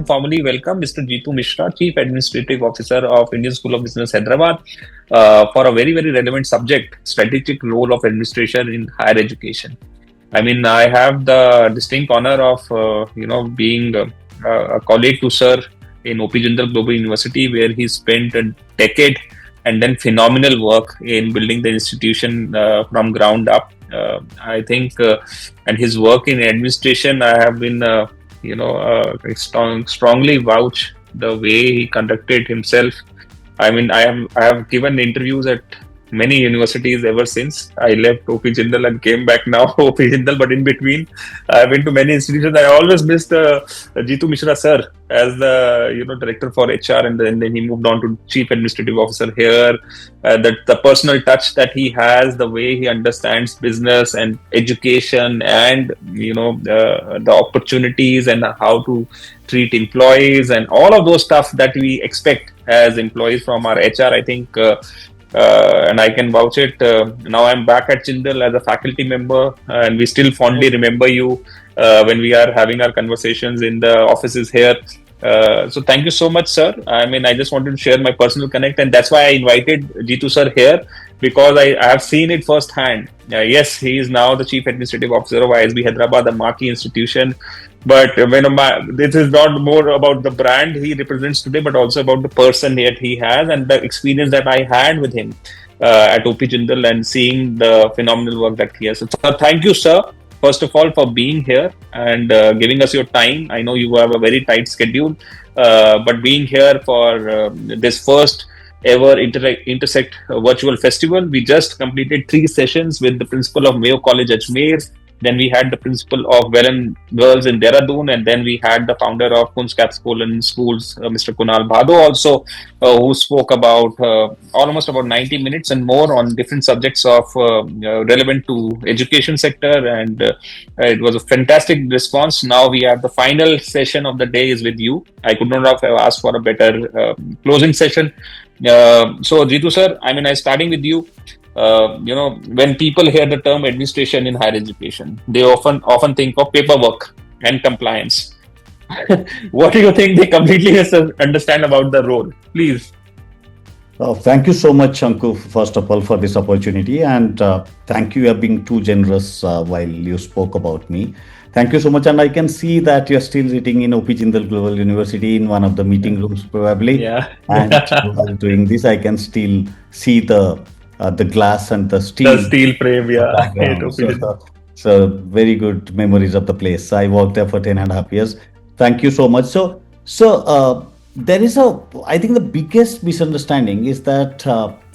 formally welcome Mr. Jitu Mishra, Chief Administrative Officer of Indian School of Business, Hyderabad, for a very, very relevant subject, strategic role of administration in higher education. I mean, I have the distinct honor of, being a colleague to Sir in OP Jindal Global University, where he spent a decade and then phenomenal work in building the institution from ground up. I think, and his work in administration, I have been, strongly vouch the way he conducted himself. I mean, I have given interviews at many universities ever since I left OP Jindal and came back now OP Jindal. But in between, I've been to many institutions. I always missed Jitu Mishra sir as the director for HR, and then he moved on to chief administrative officer here. That the personal touch that he has, the way he understands business and education, and the opportunities and how to treat employees and all of those stuff that we expect as employees from our HR. I think. And I can vouch it. Now I'm back at Jindal as a faculty member, and we still fondly remember you when we are having our conversations in the offices here. So thank you so much, sir. I mean, I just wanted to share my personal connect, and that's why I invited Jitu sir here, because I have seen it firsthand. Yes, he is now the Chief Administrative Officer of ISB Hyderabad, a marquee institution. But this is not more about the brand he represents today, but also about the person that he has and the experience that I had with him at OP Jindal and seeing the phenomenal work that he has. So, thank you, sir, first of all, for being here and giving us your time. I know you have a very tight schedule, but being here for this first ever Intersect Virtual Festival. We just completed 3 sessions with the principal of Mayo College Ajmer. Then we had the principal of Welland Girls in Dehradun, and then we had the founder of Kunz Capsule Schools, Mr. Kunal Bhado, also, who spoke about almost about 90 minutes and more on different subjects of relevant to education sector, and it was a fantastic response. Now we have the final session of the day is with you. I could not have asked for a better closing session. So Jitu sir, I mean, I'm starting with you. When people hear the term administration in higher education, they often think of paperwork and compliance. What do you think they completely understand about the role? Please. Thank you so much, Anku, first of all, for this opportunity. And thank you for being too generous while you spoke about me. Thank you so much. And I can see that you're still sitting in OP Jindal Global University in one of the meeting rooms, probably. Yeah. And while doing this, I can still see the glass and the steel frame, yeah. So very good memories of the place. I worked there for 10.5 years. Thank you so much. So there is I think the biggest misunderstanding is that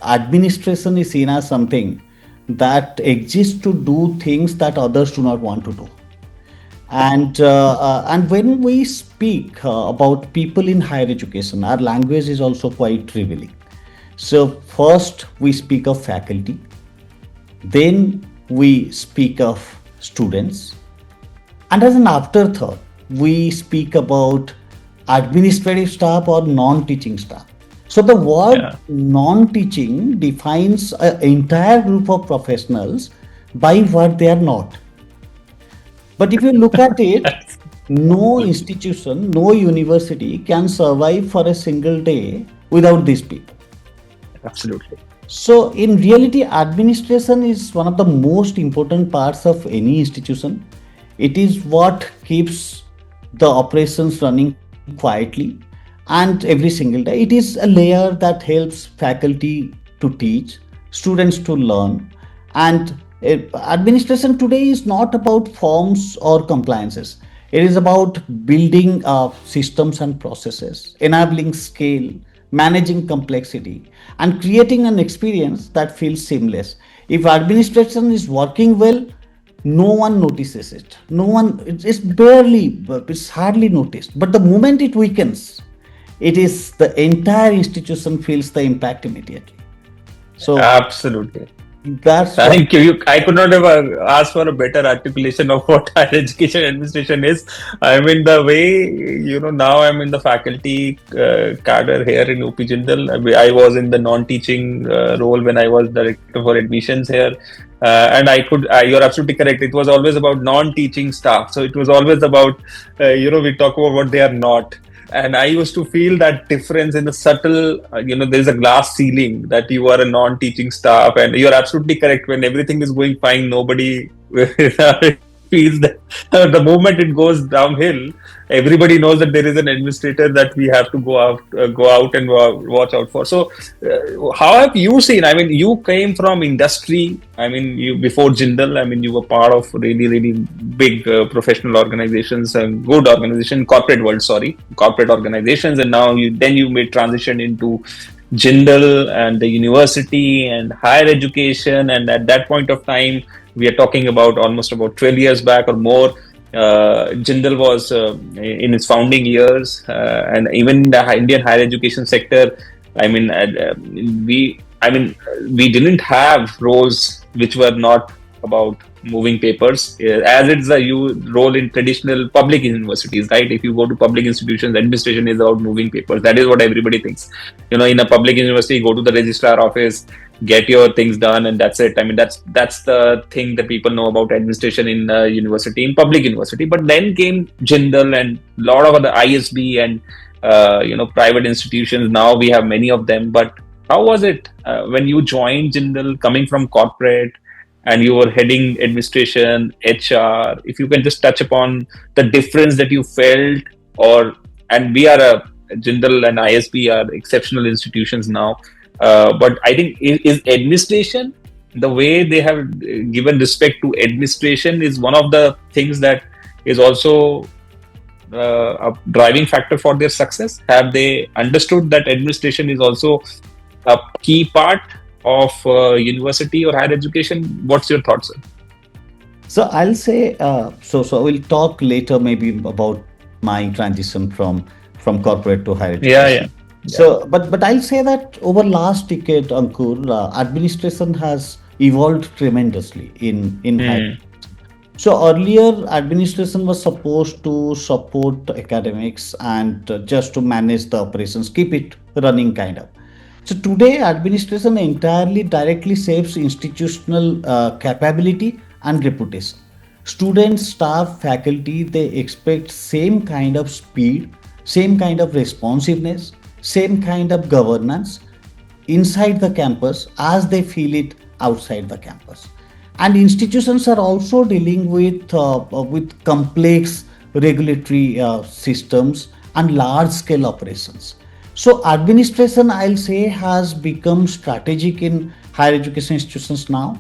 administration is seen as something that exists to do things that others do not want to do. And when we speak about people in higher education, our language is also quite revealing. So first we speak of faculty, then we speak of students, and as an afterthought, we speak about administrative staff or non-teaching staff. So the word non-teaching defines an entire group of professionals by what they are not. But if you look at it, no institution, no university can survive for a single day without these people. Absolutely. So in reality, administration is one of the most important parts of any institution. It is what keeps the operations running quietly and every single day. It is a layer that helps faculty to teach, students to learn. And administration today is not about forms or compliances. It is about building systems and processes, enabling scale, managing complexity, and creating an experience that feels seamless. If administration is working well, no one notices it. It's hardly noticed. But the moment it weakens, the entire institution feels the impact immediately. So absolutely. Thank you. I could not have asked for a better articulation of what higher education administration is. I mean, the way, now I'm in the faculty cadre here in OP Jindal. I was in the non-teaching role when I was director for admissions here. And you're absolutely correct. It was always about non-teaching staff. So it was always about, we talk about what they are not. And I used to feel that difference in the subtle, there is a glass ceiling that you are a non-teaching staff, and you're absolutely correct. When everything is going fine, nobody feels that the moment it goes downhill, everybody knows that there is an administrator that we have to go out and watch out for. So, how have you seen? I mean, you came from industry. I mean, you before Jindal. I mean, you were part of really, really big professional organizations and good organization, corporate world. Sorry, corporate organizations, and now you made transition into Jindal and the university and higher education. And at that point of time, we are talking about almost about 12 years back or more. Jindal was in its founding years, and even in the Indian higher education sector. I mean, we didn't have roles which were not about moving papers, as it's a role in traditional public universities, right? If you go to public institutions, administration is about moving papers. That is what everybody thinks. In a public university, go to the registrar office, get your things done, and that's it. I mean, that's the thing that people know about administration in university, in public university. But then came Jindal and a lot of other ISB and private institutions. Now we have many of them. But how was it when you joined Jindal, coming from corporate, and you were heading administration, HR? If you can just touch upon the difference that you felt, and we are Jindal and ISB are exceptional institutions now. But I think is administration, the way they have given respect to administration, is one of the things that is also a driving factor for their success. Have they understood that administration is also a key part of university or higher education? What's your thoughts, sir? So I'll say, so we'll talk later maybe about my transition from corporate to higher Yeah, education. yeah, yeah. So, but I'll say that over last decade, Ankur, administration has evolved tremendously in higher. Hmm. So earlier, administration was supposed to support academics and just to manage the operations, keep it running kind of. So today, administration entirely directly shapes institutional capability and reputation. Students, staff, faculty, they expect same kind of speed, same kind of responsiveness, same kind of governance inside the campus as they feel it outside the campus. And institutions are also dealing with complex regulatory systems and large scale operations. So administration, I'll say, has become strategic in higher education institutions now.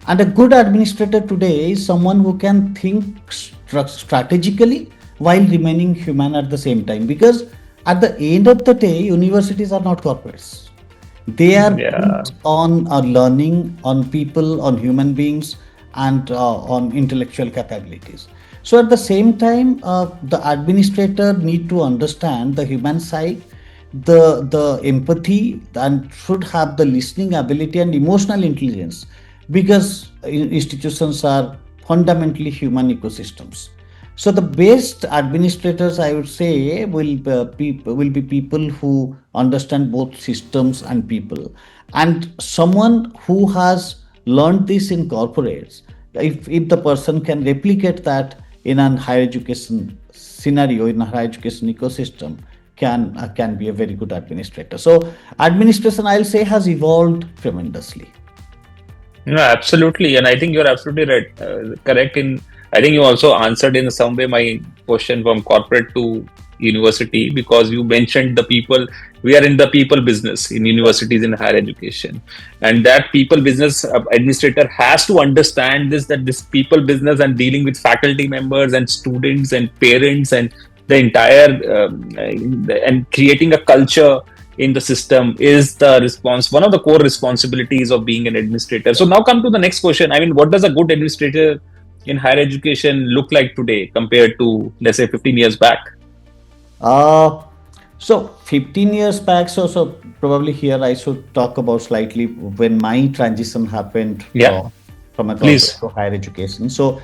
And a good administrator today is someone who can think strategically while remaining human at the same time. Because at the end of the day, universities are not corporates. They are Yeah. built on learning, on people, on human beings, and on intellectual capabilities. So at the same time, the administrator need to understand the human side, the empathy, and should have the listening ability and emotional intelligence, because institutions are fundamentally human ecosystems. So the best administrators, I would say, will be people who understand both systems and people, and someone who has learned this in corporates. If the person can replicate that in an higher education scenario, in a higher education ecosystem, can be a very good administrator. So administration, I'll say, has evolved tremendously. No, absolutely, and I think you're absolutely right. Correct. I think you also answered in some way my question from corporate to university, because you mentioned the people. We are in the people business in universities in higher education, and that people business administrator has to understand that this people business and dealing with faculty members and students and parents and the entire and creating a culture in the system is the response, one of the core responsibilities of being an administrator. So now come to the next question. I mean, what does a good administrator in higher education look like today compared to, let's say, 15 years back? Uh, so 15 years back, so probably here I should talk about slightly when my transition happened Yeah, from a corporate please. to higher education. So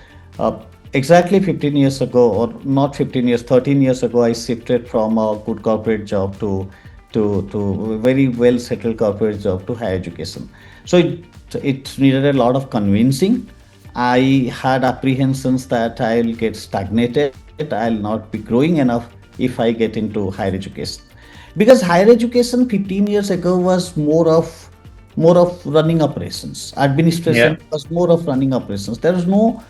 exactly 15 years ago, or not 15 years, 13 years ago, I shifted from a good corporate job to a very well settled corporate job to higher education. So it needed a lot of convincing. I had apprehensions that I'll get stagnated, I'll not be growing enough if I get into higher education. Because higher education 15 years ago was more of running operations. Yeah. Administration was more of running operations. There is no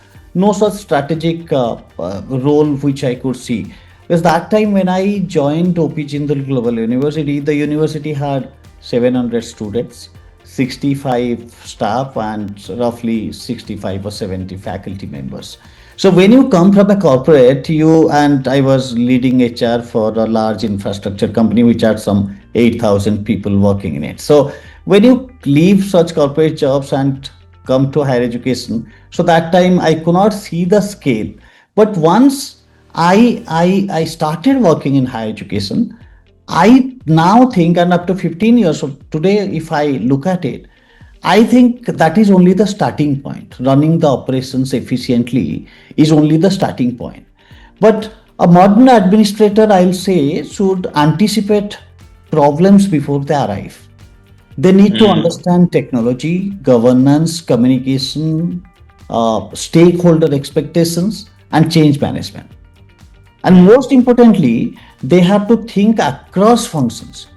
such strategic role which I could see. Because that time when I joined OP Jindal Global University, the university had 700 students, 65 staff, and roughly 65 or 70 faculty members. So when you come from a corporate, you and I was leading HR for a large infrastructure company which had some 8,000 people working in it. So when you leave such corporate jobs and come to higher education, so that time I could not see the scale. But once I started working in higher education, I now think, and up to 15 years of today, if I look at it, I think that is only the starting point. Running the operations efficiently is only the starting point. But a modern administrator, I'll say, should anticipate problems before they arrive. They need to Mm. understand technology, governance, communication, stakeholder expectations, and change management. And Mm. most importantly, they have to think across functions.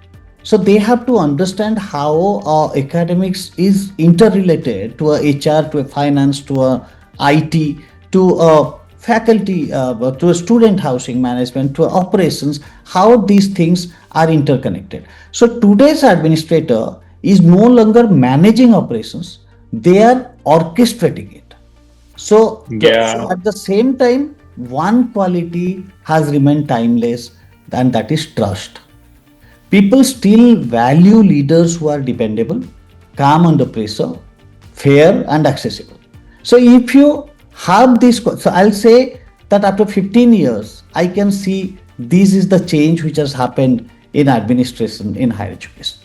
So they have to understand how academics is interrelated to a HR, to a finance, to a IT, to a faculty, to a student housing management, to operations, how these things are interconnected. So today's administrator is no longer managing operations, they are orchestrating it. So Yeah. at the same time, one quality has remained timeless, and that is trust. People still value leaders who are dependable, calm under pressure, fair, and accessible. So if you have this, so I'll say that after 15 years, I can see this is the change which has happened in administration in higher education.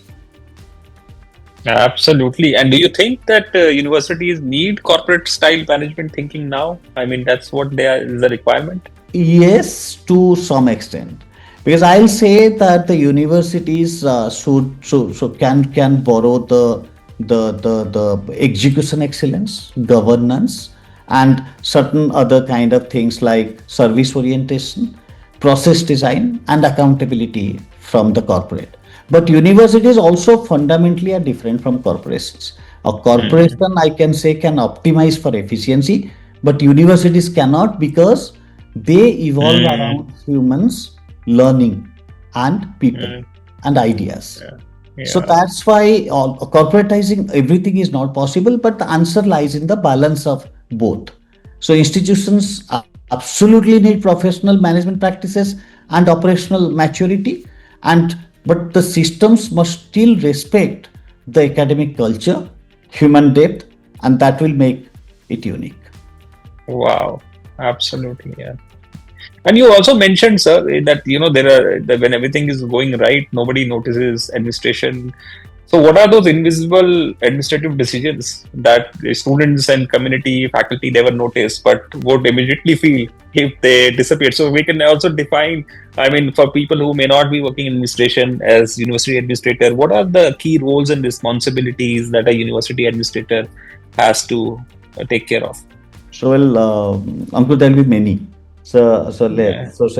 Absolutely. And do you think that universities need corporate style management thinking now? I mean, that's what they are, is the requirement. Yes, to some extent, because I'll say that the universities can borrow the execution excellence, governance, and certain other kind of things like service orientation, process design, and accountability from the corporate. But universities also fundamentally are different from corporations. A Mm. corporation, I can say, can optimize for efficiency, but universities cannot, because they evolve Mm. around humans, learning, and people Mm. and ideas. Yeah. So Yeah. that's why corporatizing everything is not possible, but the answer lies in the balance of both. So institutions absolutely need professional management practices and operational maturity, and but the systems must still respect the academic culture, human depth, and that will make it unique. Wow. Absolutely. Yeah. And you also mentioned, sir, that there are that when everything is going right, nobody notices administration. So, what are those invisible administrative decisions that the students and community faculty never notice, but would immediately feel if they disappear? So, we can also define. I mean, for people who may not be working in administration as university administrator, what are the key roles and responsibilities that a university administrator has to take care of? So, well, Ankur, there will be many. Yeah. So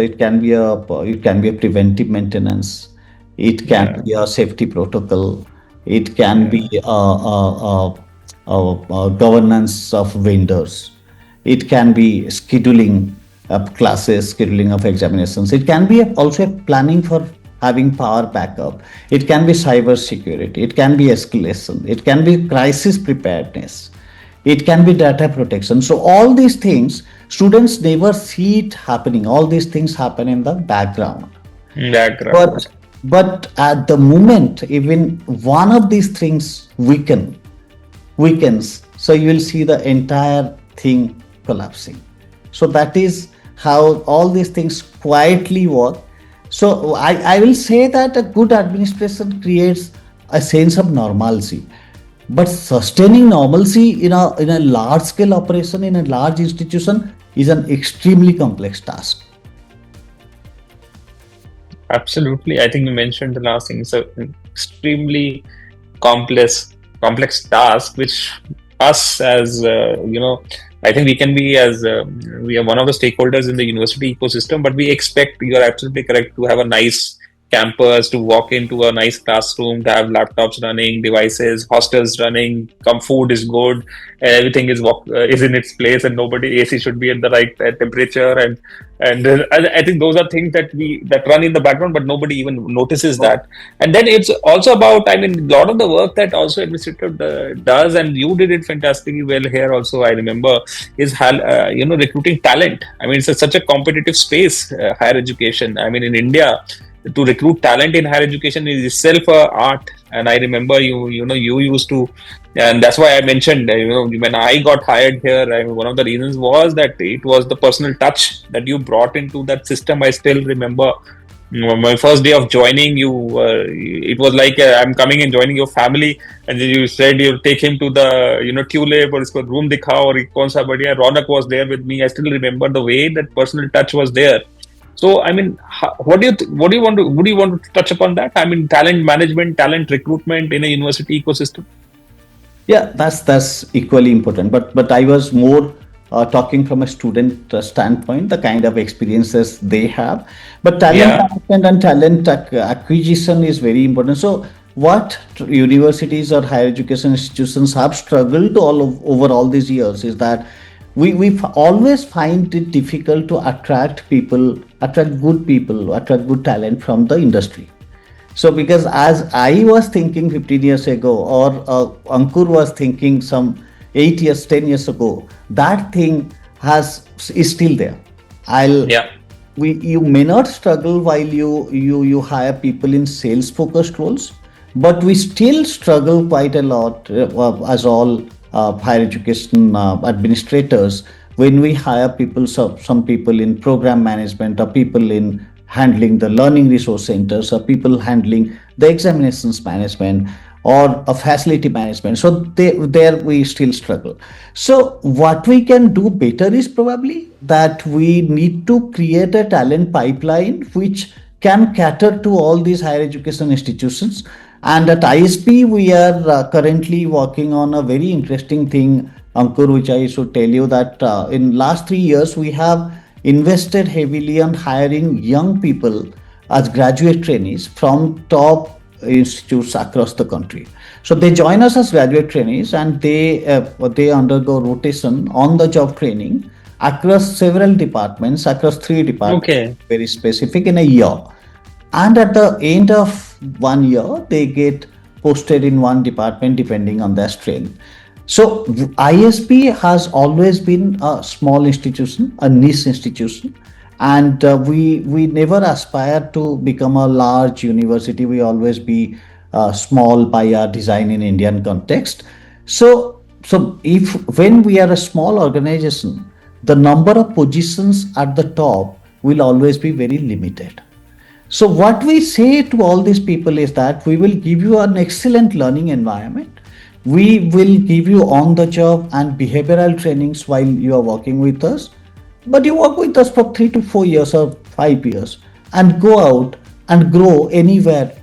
it can be a preventive maintenance. It can Yeah. be a safety protocol. It can Yeah. be a governance of vendors. It can be scheduling of classes, scheduling of examinations. It can be also a planning for having power backup. It can be cyber security. It can be escalation. It can be crisis preparedness. It can be data protection. So all these things, students never see it happening. All these things happen in the background. Background. But at the moment, even one of these things weakens, so you will see the entire thing collapsing. So that is how all these things quietly work. So I will say that a good administration creates a sense of normalcy, but sustaining normalcy in a large scale operation in a large institution is an extremely complex task. Absolutely. I think you mentioned the last thing. It's an extremely complex task, which us as I think we can be as we are one of the stakeholders in the university ecosystem, but we expect, you are absolutely correct, to have a nice campus, to walk into a nice classroom, to have laptops running, devices, hostels running, come food is good, everything is in its place, and nobody AC should be at the right temperature, and I think those are things that run in the background, but nobody even notices that. And then it's also about, I mean, a lot of the work that also administrative does, and you did it fantastically well here also, I remember, is recruiting talent. I mean, such a competitive space, higher education. I mean, in India, to recruit talent in higher education is itself a art. And I remember you used to, and that's why I mentioned, when I got hired here, I mean, one of the reasons was that it was the personal touch that you brought into that system. I still remember, my first day of joining you, it was like, I'm coming and joining your family, and then you said you'll take him to the tulip, or isko room dikhao, or kaun sa badhiya. Ronak was there with me. I still remember the way that personal touch was there. So I mean, what do you want to, would you want to touch upon that? I mean, talent management, talent recruitment in a university ecosystem. Yeah, that's equally important. But I was more talking from a student standpoint, the kind of experiences they have. But talent Yeah. management and talent acquisition is very important. So what universities or higher education institutions have struggled over all these years is that we always find it difficult to attract good talent from the industry. So, because as I was thinking 15 years ago, or Ankur was thinking some 8 years, 10 years ago, that thing is still there. I'll Yeah. we You may not struggle while you hire people in sales focused roles, but we still struggle quite a lot as all higher education administrators when we hire people, some people in program management, or people in handling the learning resource centers, or people handling the examinations management, or a facility management. So there we still struggle. So what we can do better is probably that we need to create a talent pipeline which can cater to all these higher education institutions. And at ISP, we are currently working on a very interesting thing, Ankur, which I should tell you that in last 3 years we have invested heavily on hiring young people as graduate trainees from top institutes across the country. So they join us as graduate trainees, and they undergo rotation on the job training across several departments, across 3 departments, Okay. very specific, in a year. And at the end of 1 year, they get posted in one department depending on their strength. So ISP has always been a small institution, a niche institution, and we never aspire to become a large university. We always be small by our design in Indian context. So if when we are a small organization, the number of positions at the top will always be very limited. So what we say to all these people is that we will give you an excellent learning environment. We will give you on the job and behavioral trainings while you are working with us. But you work with us for 3 to 4 years or 5 years and go out and grow anywhere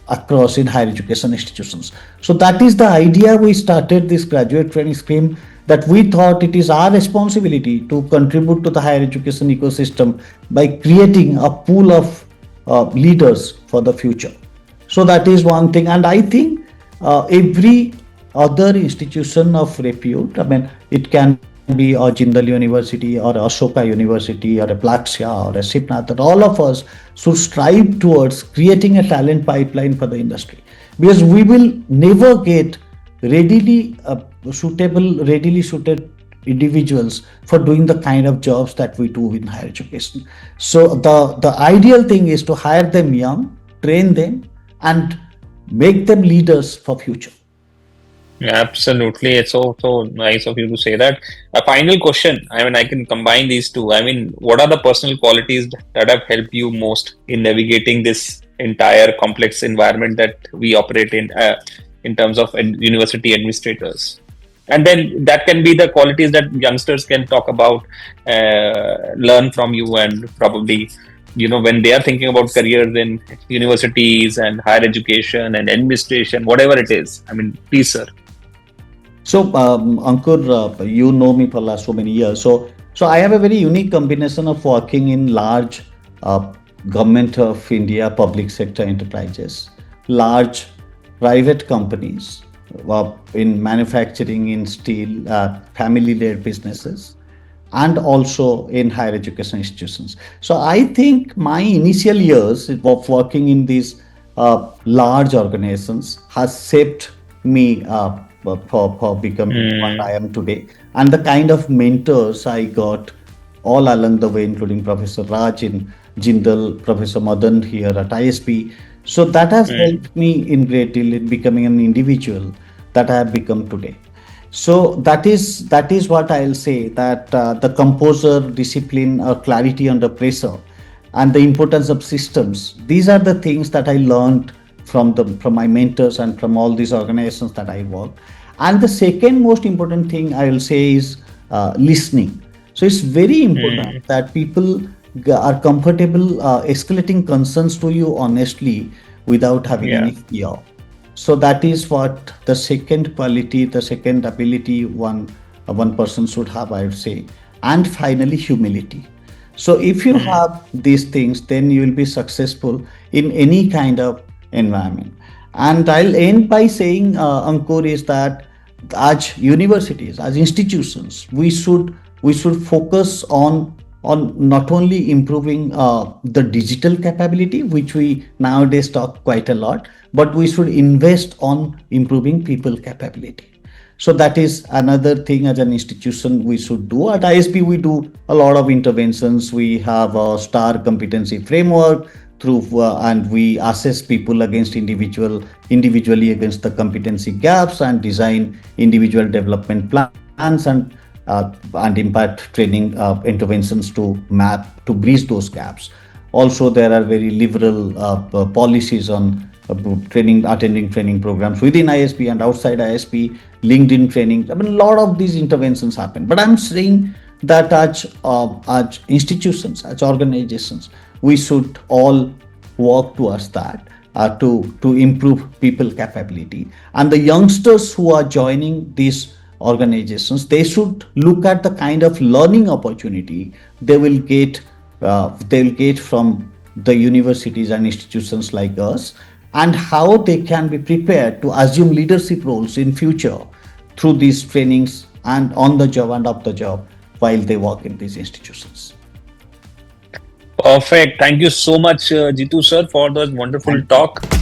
across in higher education institutions. So that is the idea we started this graduate training scheme, that we thought it is our responsibility to contribute to the higher education ecosystem by creating a pool of leaders for the future. So that is one thing. And I think every other institution of repute, I mean, it can be a Jindal University or Ashoka University or a Plaxia or a Sipnath, all of us should strive towards creating a talent pipeline for the industry, because we will never get readily suited individuals for doing the kind of jobs that we do in higher education. So the ideal thing is to hire them young, train them, and make them leaders for future. Absolutely. It's so nice of you to say that. A final question. I mean, I can combine these two. I mean, what are the personal qualities that have helped you most in navigating this entire complex environment that we operate in terms of university administrators? And then that can be the qualities that youngsters can talk about, learn from you, and probably, when they are thinking about careers in universities and higher education and administration, whatever it is. I mean, please, sir. So, Ankur, you know me for last so many years. So I have a very unique combination of working in large uh, government of India public sector enterprises, large private companies in manufacturing, in steel, family-led businesses, and also in higher education institutions. So I think my initial years of working in these large organizations has shaped me for becoming what Mm, I am today. And the kind of mentors I got all along the way, including Professor Raj in Jindal, Professor Madan here at ISP. So that has mm, helped me in great deal in becoming an individual that I have become today. So that is what I'll say, that the composer discipline or clarity under pressure and the importance of systems, these are the things that I learned from my mentors and from all these organizations that I work. And the second most important thing I will say is listening. So it's very important mm, that people are comfortable escalating concerns to you honestly without having any yeah. fear. So that is what the second quality, the second ability one person should have, I would say. And finally, humility. So if you Mm, have these things, then you will be successful in any kind of environment. And I'll end by saying, Ankur, is that as universities, as institutions, we should focus on not only improving the digital capability, which we nowadays talk quite a lot, but we should invest on improving people capability. So that is another thing as an institution we should do. At ISP, we do a lot of interventions. We have a STAR competency framework through, and we assess people against individually against the competency gaps and design individual development plans and impact training interventions to map to bridge those gaps. Also, there are very liberal policies on training, attending training programs within ISP and outside ISP, LinkedIn training. I mean, a lot of these interventions happen. But I'm saying that as institutions, as organizations, we should all work towards that to improve people capability. And the youngsters who are joining these organizations, they should look at the kind of learning opportunity they will get from the universities and institutions like us, and how they can be prepared to assume leadership roles in future through these trainings and on the job and off the job while they work in these institutions. perfect. Thank you so much, Jitu sir, for the wonderful Thank you. talk.